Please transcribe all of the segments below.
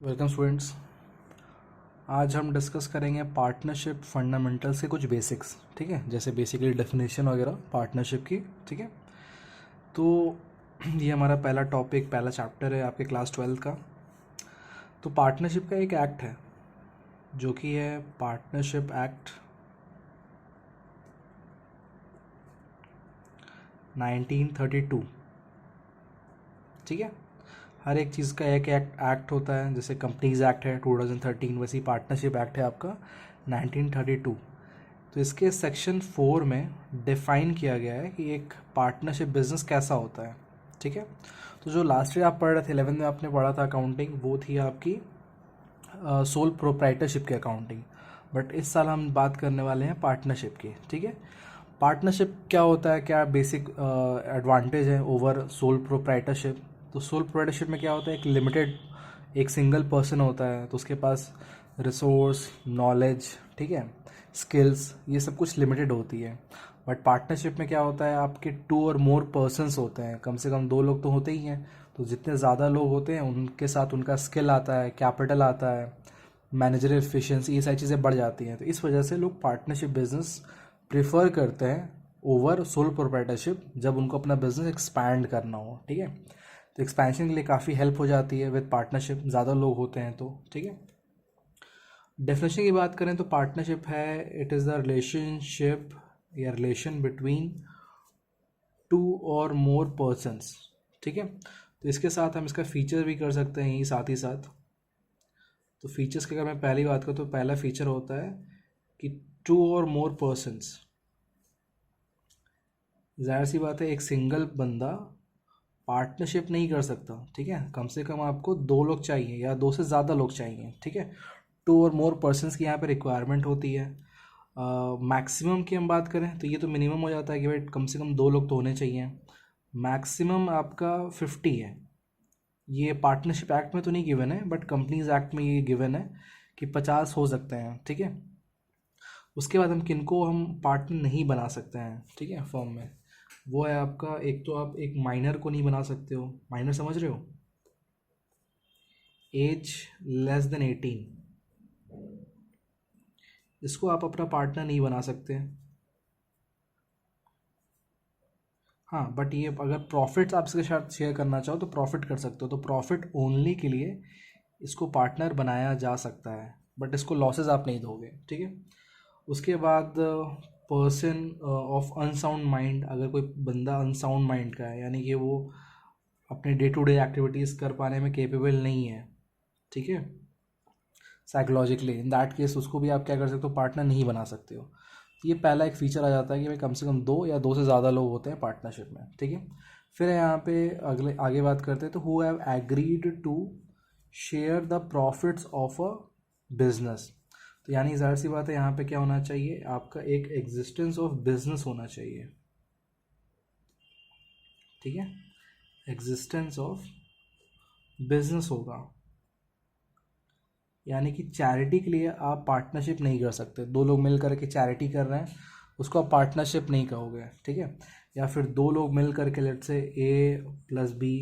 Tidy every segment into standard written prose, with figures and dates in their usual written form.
Welcome students. आज हम discuss करेंगे पार्टनरशिप फंडामेंटल्स के कुछ बेसिक्स। ठीक है, जैसे बेसिकली डेफिनेशन वगैरह पार्टनरशिप की। ठीक है, तो ये हमारा पहला टॉपिक, पहला चैप्टर है आपके क्लास 12 का। तो पार्टनरशिप का एक एक्ट है जो कि है पार्टनरशिप एक्ट 1932। ठीक है, हर एक चीज़ का एक एक्ट होता है। जैसे कंपनीज एक्ट है 2013, वैसे ही पार्टनरशिप एक्ट है आपका 1932। तो इसके सेक्शन 4 में डिफ़ाइन किया गया है कि एक पार्टनरशिप बिजनेस कैसा होता है। ठीक है, तो जो लास्ट ईयर आप पढ़ रहे थे 11th में आपने पढ़ा था अकाउंटिंग, वो थी आपकी सोल प्रोप्राइटरशिप की अकाउंटिंग। बट इस साल हम बात करने वाले हैं पार्टनरशिप की। ठीक है, पार्टनरशिप क्या होता है, क्या बेसिक एडवांटेज है ओवर सोल प्रोप्राइटरशिप। तो सोल प्रोप्राइटरशिप में क्या होता है, एक लिमिटेड, एक सिंगल पर्सन होता है, तो उसके पास रिसोर्स, नॉलेज, ठीक है, स्किल्स, ये सब कुछ लिमिटेड होती है। बट पार्टनरशिप में क्या होता है, आपके 2 और मोर पर्सन्स होते हैं, कम से कम 2 लोग तो होते ही हैं। तो जितने ज़्यादा लोग होते हैं उनके साथ उनका स्किल आता है, कैपिटल आता है, मैनेजर एफिशिएंसी, ये सारी चीज़ें बढ़ जाती हैं। तो इस वजह से लोग पार्टनरशिप बिजनेस प्रेफर करते हैं ओवर सोल प्रोप्राइटरशिप, जब उनको अपना बिजनेस एक्सपैंड करना हो। ठीक है, तो एक्सपेंशन के लिए काफ़ी हेल्प हो जाती है विद पार्टनरशिप, ज़्यादा लोग होते हैं तो। ठीक है, डेफिनेशन की बात करें तो पार्टनरशिप है, इट इज़ द रिलेशनशिप या रिलेशन बिटवीन 2 और मोर पर्सन्स। ठीक है, तो इसके साथ हम इसका फीचर भी कर सकते हैं यही साथ ही साथ। तो फीचर्स की अगर मैं पहली बात करूँ तो पहला फीचर होता है कि 2 और मोर पर्सन्स। जाहिर सी बात है, एक सिंगल बंदा पार्टनरशिप नहीं कर सकता। ठीक है, कम से कम आपको 2 लोग चाहिए या 2 से ज़्यादा लोग चाहिए। ठीक है, 2 और मोर पर्सन्स की यहाँ पे रिक्वायरमेंट होती है। मैक्सिमम की हम बात करें तो ये तो मिनिमम हो जाता है कि भाई कम से कम 2 लोग तो होने चाहिए। मैक्सिमम आपका 50 है। ये पार्टनरशिप एक्ट में तो नहीं गिवन है, बट कंपनीज एक्ट में ये गिवन है कि 50 हो सकते हैं। ठीक है, उसके बाद हम किनको हम पार्टनर नहीं बना सकते हैं, ठीक है, फॉर्म में, वो है आपका, एक तो आप एक माइनर को नहीं बना सकते हो। माइनर समझ रहे हो, एज लेस देन 18, इसको आप अपना पार्टनर नहीं बना सकते। हाँ, बट ये अगर प्रॉफिट्स आप इसके साथ शेयर करना चाहो तो प्रॉफिट कर सकते हो, तो प्रॉफिट ओनली के लिए इसको पार्टनर बनाया जा सकता है, बट इसको लॉसेस आप नहीं दोगे। ठीक है, उसके बाद पर्सन ऑफ अनसाउंड माइंड, अगर कोई बंदा अनसाउंड माइंड का है, यानी कि वो अपने डे टू डे एक्टिविटीज़ कर पाने में केपेबल नहीं है, ठीक है, साइकोलॉजिकली, इन दैट केस उसको भी आप क्या कर सकते हो, पार्टनर नहीं बना सकते हो। तो ये पहला एक फीचर आ जाता है कि भाई कम से कम 2 या 2 से ज़्यादा लोग होते हैं पार्टनरशिप में। ठीक है, फिर यहाँ पे अगले आगे बात करते हैं, तो who have agreed to share the profits of a business. तो यानी ज़ाहिर सी बात है, यहाँ पे क्या होना चाहिए, आपका एक एग्जिस्टेंस ऑफ बिजनेस होना चाहिए। ठीक है, एग्जिस्टेंस ऑफ बिजनेस होगा, यानी कि चैरिटी के लिए आप पार्टनरशिप नहीं कर सकते। 2 लोग मिल करके चैरिटी कर रहे हैं, उसको आप पार्टनरशिप नहीं कहोगे। ठीक है, या फिर 2 लोग मिल करके, लेट से ए प्लस बी,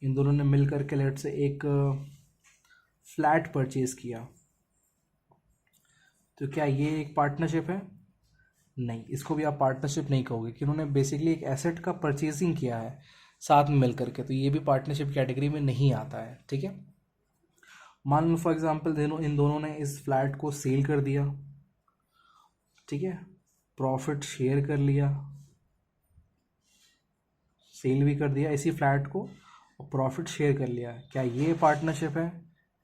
इन दोनों ने मिल करके लेट से एक फ्लैट परचेज किया, तो क्या ये एक पार्टनरशिप है? नहीं, इसको भी आप पार्टनरशिप नहीं कहोगे कि उन्होंने बेसिकली एक एसेट का परचेजिंग किया है साथ में मिल करके, तो ये भी पार्टनरशिप कैटेगरी में नहीं आता है। ठीक है, मान लो फॉर एग्जांपल इन दोनों ने इस फ्लैट को सेल कर दिया, ठीक है, प्रॉफिट शेयर कर लिया, सेल भी कर दिया इसी फ्लैट को और प्रॉफिट शेयर कर लिया, क्या ये पार्टनरशिप है?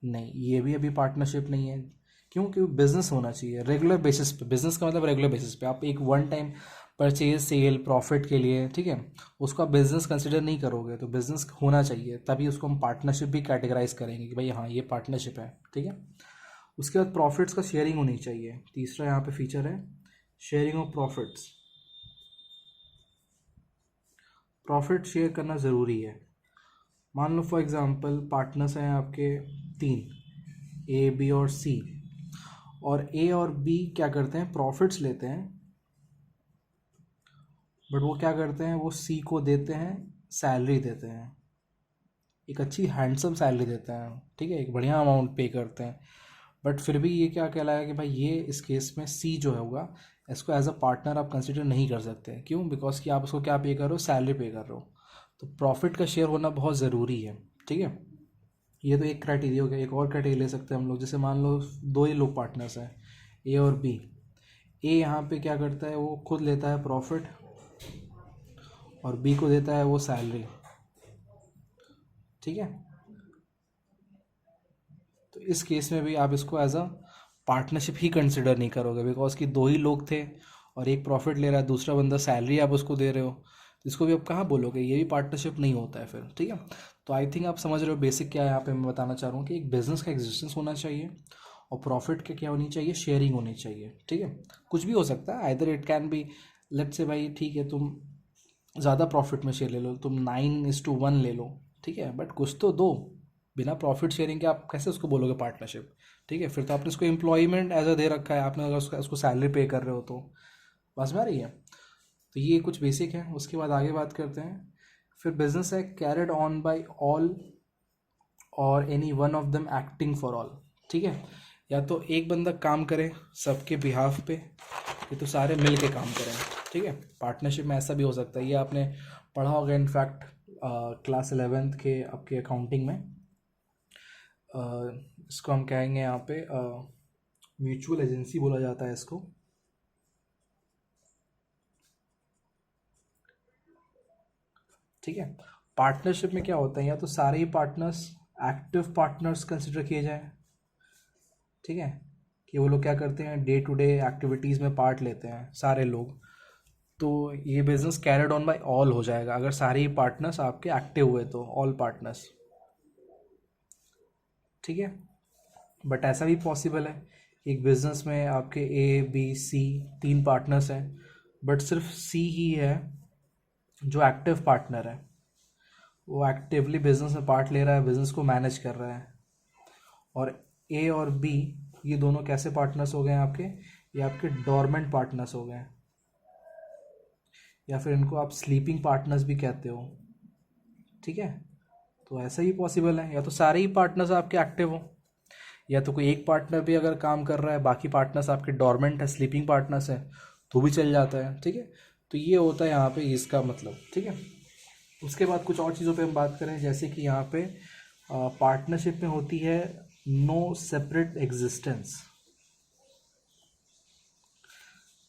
नहीं, ये भी अभी पार्टनरशिप नहीं है। क्यों? क्योंकि बिजनेस होना चाहिए रेगुलर बेसिस पे। बिजनेस का मतलब रेगुलर बेसिस पे, आप एक one time purchase sale profit के लिए, ठीक है, उसको आप बिजनेस कंसिडर नहीं करोगे। तो बिजनेस होना चाहिए, तभी उसको हम पार्टनरशिप भी कैटेगराइज करेंगे कि भाई हाँ ये पार्टनरशिप है। ठीक है, उसके बाद प्रॉफिट्स का शेयरिंग होनी चाहिए। तीसरा यहाँ पे फीचर है sharing of profits. Profit share करना ज़रूरी है। मान लो फॉर एग्जांपल पार्टनर्स हैं आपके 3, ए बी और सी, और ए और बी क्या करते हैं, प्रॉफिट्स लेते हैं, बट वो क्या करते हैं, वो सी को देते हैं, सैलरी देते हैं। एक अच्छी हैंडसम सैलरी देते हैं, ठीक है, एक बढ़िया अमाउंट पे करते हैं, बट फिर भी ये क्या कहलाएगा कि भाई ये इस केस में सी जो है होगा, इसको एज अ पार्टनर आप कंसिडर नहीं कर सकते। क्यों? बिकॉज कि आप उसको क्या पे कर रहे हो, सैलरी पे कर रहे हो। तो प्रॉफिट का शेयर होना बहुत ज़रूरी है, ठीक है। ये तो एक क्राइटेरिया हो गया। एक और क्राइटेरिया ले सकते हैं हम लोग, जैसे मान लो दो ही लोग पार्टनर्स हैं, ए और बी। ए यहाँ पे क्या करता है, वो खुद लेता है प्रॉफिट और बी को देता है वो सैलरी, ठीक है। तो इस केस में भी आप इसको एज अ पार्टनरशिप ही कंसिडर नहीं करोगे, बिकॉज कि दो ही लोग थे और एक प्रॉफिट ले रहा है, दूसरा बंदा सैलरी आप उसको दे रहे हो, तो इसको भी आप कहाँ बोलोगे, ये भी पार्टनरशिप नहीं होता है फिर, ठीक है। तो आई थिंक आप समझ रहे हो बेसिक क्या है यहाँ पे मैं बताना चाह रहा हूँ, कि एक बिजनेस का एग्जिस्टेंस होना चाहिए और प्रॉफिट के क्या होनी चाहिए, शेयरिंग होनी चाहिए, ठीक है। कुछ भी हो सकता है, either it can be, let say भाई ठीक है तुम ज़्यादा प्रॉफिट में शेयर ले लो, तुम 9:1 ले लो, ठीक है, बट कुछ तो दो। बिना प्रॉफिट शेयरिंग के आप कैसे उसको बोलोगे पार्टनरशिप, ठीक है। फिर तो आपने उसको एम्प्लॉयमेंट एज अ दे रखा है, आपने अगर उसको सैलरी पे कर रहे हो तो बस में आ रही है। तो ये कुछ बेसिक है, उसके बाद आगे बात करते हैं। फिर बिजनेस है कैरिड ऑन बाय ऑल और any one of them acting for all, ठीक है। या तो एक बंदा काम करे सबके बिहाफ पे, ये तो सारे मिल के काम करें, ठीक है। पार्टनरशिप में ऐसा भी हो सकता है, ये आपने पढ़ा होगा इनफैक्ट क्लास 11th के आपके अकाउंटिंग में। इसको हम कहेंगे यहाँ पे म्यूचुअल एजेंसी बोला जाता है इसको, ठीक है। पार्टनरशिप में क्या होता है, या तो सारे ही पार्टनर्स एक्टिव पार्टनर्स कंसिडर किए जाए, ठीक है, कि वो लोग क्या करते हैं, डे टू डे एक्टिविटीज़ में पार्ट लेते हैं सारे लोग, तो ये business carried on by all हो जाएगा अगर सारे ही पार्टनर्स आपके एक्टिव हुए तो, ऑल पार्टनर्स, ठीक है। बट ऐसा भी पॉसिबल है, एक बिजनेस में आपके ए बी सी 3 पार्टनर्स हैं, बट सिर्फ सी ही है जो एक्टिव पार्टनर है, वो एक्टिवली बिजनेस में पार्ट ले रहा है, बिजनेस को मैनेज कर रहा है। और ए और बी ये दोनों कैसे पार्टनर्स हो गए हैं आपके, ये आपके डोरमेंट पार्टनर्स हो गए, या फिर इनको आप स्लीपिंग पार्टनर्स भी कहते हो, ठीक है। तो ऐसा ही पॉसिबल है, या तो सारे ही पार्टनर्स आपके एक्टिव हो, या तो कोई एक पार्टनर भी अगर काम कर रहा है, बाकी पार्टनर्स आपके डोरमेंट है, स्लीपिंग पार्टनर्स है, तो भी चल जाता है, ठीक है। तो ये होता है यहाँ पे इसका मतलब, ठीक है। उसके बाद कुछ और चीज़ों पे हम बात करें, जैसे कि यहाँ पे पार्टनरशिप में होती है no separate existence,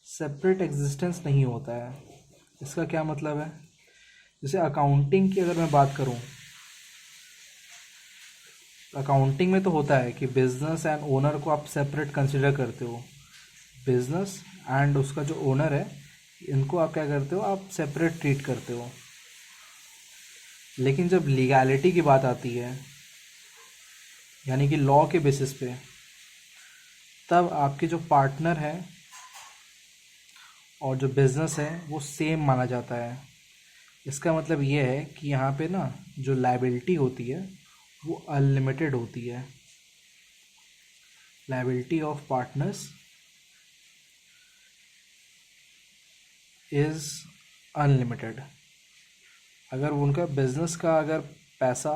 separate existence नहीं होता है। इसका क्या मतलब है, जैसे अकाउंटिंग की अगर मैं बात करूँ, अकाउंटिंग में तो होता है कि बिजनेस एंड ओनर को आप सेपरेट कंसिडर करते हो, बिजनेस एंड उसका जो ओनर है इनको आप क्या करते हो, आप सेपरेट ट्रीट करते हो। लेकिन जब लीगैलिटी की बात आती है, यानी कि लॉ के बेसिस पे, तब आपके जो पार्टनर है और जो बिजनेस है वो सेम माना जाता है। इसका मतलब ये है कि यहाँ पे ना जो लायबिलिटी होती है वो अनलिमिटेड होती है, liability of partners is unlimited. अगर उनका बिजनेस का अगर पैसा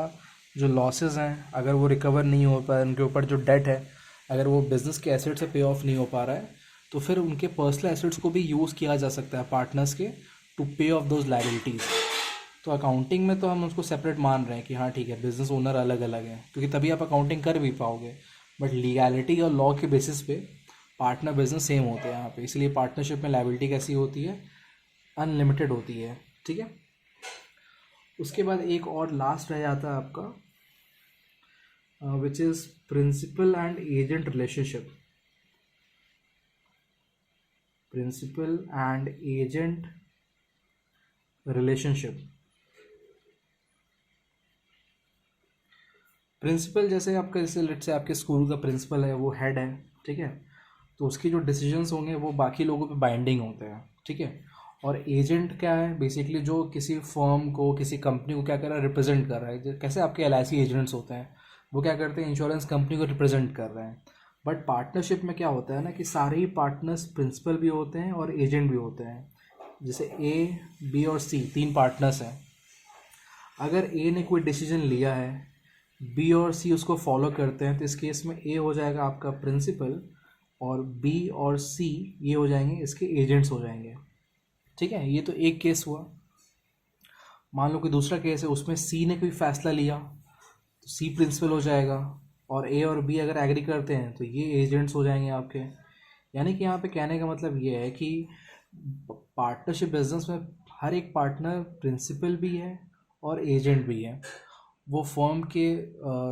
जो लॉसेस हैं अगर वो रिकवर नहीं हो पा रहा, उनके ऊपर जो डेट है अगर वो बिज़नेस के एसेट से पे ऑफ नहीं हो पा रहा है, तो फिर उनके पर्सनल एसेट्स को भी यूज़ किया जा सकता है पार्टनर्स के, टू पे ऑफ दोज लायबिलिटीज़। तो अकाउंटिंग में तो हम उसको सेपरेट मान रहे हैं कि हाँ ठीक है बिजनेस ओनर अलग अलग है, क्योंकि तभी आप अकाउंटिंग कर भी पाओगे। बट लीगैलिटी और लॉ के बेसिस पे पार्टनर बिजनेस सेम होते हैं यहाँ पे, इसलिए पार्टनरशिप में लायबिलिटी कैसी होती है, अनलिमिटेड होती है, ठीक है। उसके बाद एक और लास्ट रह जाता है आपका, which is principal and agent relationship, principal and agent relationship. Principal जैसे आपका, जैसे लेट से आपके स्कूल का प्रिंसिपल है, वो हेड है, ठीक है, तो उसकी जो डिसीजंस होंगे वो बाकी लोगों पे बाइंडिंग होते हैं, ठीक है। और एजेंट क्या है, बेसिकली जो किसी फर्म को, किसी कंपनी को क्या कर रहा है, रिप्रेजेंट कर रहा है। कैसे आपके LIC एजेंट्स होते हैं, वो क्या करते हैं, इंश्योरेंस कंपनी को रिप्रेजेंट कर रहे हैं। बट पार्टनरशिप में क्या होता है ना, कि सारे ही पार्टनर्स प्रिंसिपल भी होते हैं और एजेंट भी होते हैं। जैसे A, B और C 3 पार्टनर्स हैं। अगर ए ने कोई डिसीजन लिया है, बी और सी उसको फॉलो करते हैं, तो इस केस में ए हो जाएगा आपका प्रिंसिपल और बी और सी ये हो जाएंगे इसके एजेंट्स हो जाएंगे। ठीक है, ये तो एक केस हुआ। मान लो कि दूसरा केस है, उसमें सी ने कोई फैसला लिया तो सी प्रिंसिपल हो जाएगा, और ए और बी अगर एग्री करते हैं तो ये एजेंट्स हो जाएंगे आपके। यानी कि यहाँ पे कहने का मतलब ये है कि पार्टनरशिप बिजनेस में हर एक पार्टनर प्रिंसिपल भी है और एजेंट भी है। वो फर्म के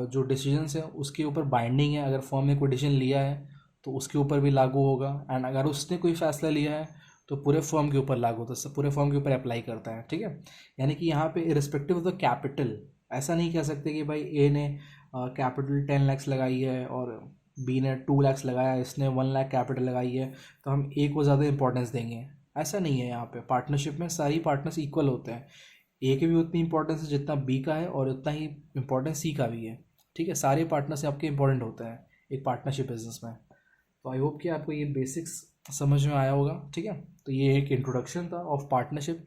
जो डिसीजंस हैं उसके ऊपर बाइंडिंग है। अगर फर्म ने कोई डिसीजन लिया है तो उसके ऊपर भी लागू होगा, एंड अगर उसने कोई फैसला लिया है तो पूरे फर्म के ऊपर लागू होता है, पूरे फर्म के ऊपर अप्लाई करता है। ठीक है, यानी कि यहाँ पे इरिस्पेक्टिव ऑफ द कैपिटल ऐसा नहीं कह सकते कि भाई ए ने कैपिटल 10 लाख लगाई है और बी ने 2 लाख लगाया, इसने 1 लाख कैपिटल लगाई है तो हम ए को ज़्यादा इंपॉर्टेंस देंगे। ऐसा नहीं है। यहाँ पे पार्टनरशिप में सारी पार्टनर्स इक्वल होते हैं। ए के भी उतनी इंपॉर्टेंस है जितना बी का है, और उतना ही इंपॉर्टेंस सी का भी है। ठीक है, सारे पार्टनर्स आपके इंपॉर्टेंट होते हैं एक पार्टनरशिप बिजनेस में। तो आई होप कि आपको ये बेसिक्स समझ में आया होगा। ठीक है, तो ये एक इंट्रोडक्शन था ऑफ पार्टनरशिप।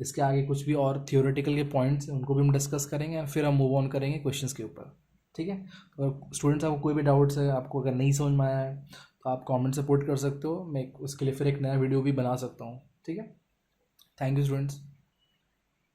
इसके आगे कुछ भी और थियोरेटिकल के पॉइंट्स हैं उनको भी हम डिस्कस करेंगे, और फिर हम मूव ऑन करेंगे क्वेश्चंस के ऊपर। ठीक है, और स्टूडेंट्स आपको कोई भी डाउट्स है, आपको अगर नहीं समझ में आया है तो आप कमेंट से पुट कर सकते हो। मैं उसके लिए फिर एक नया वीडियो भी बना सकता हूँ। ठीक है, थैंक यू स्टूडेंट्स।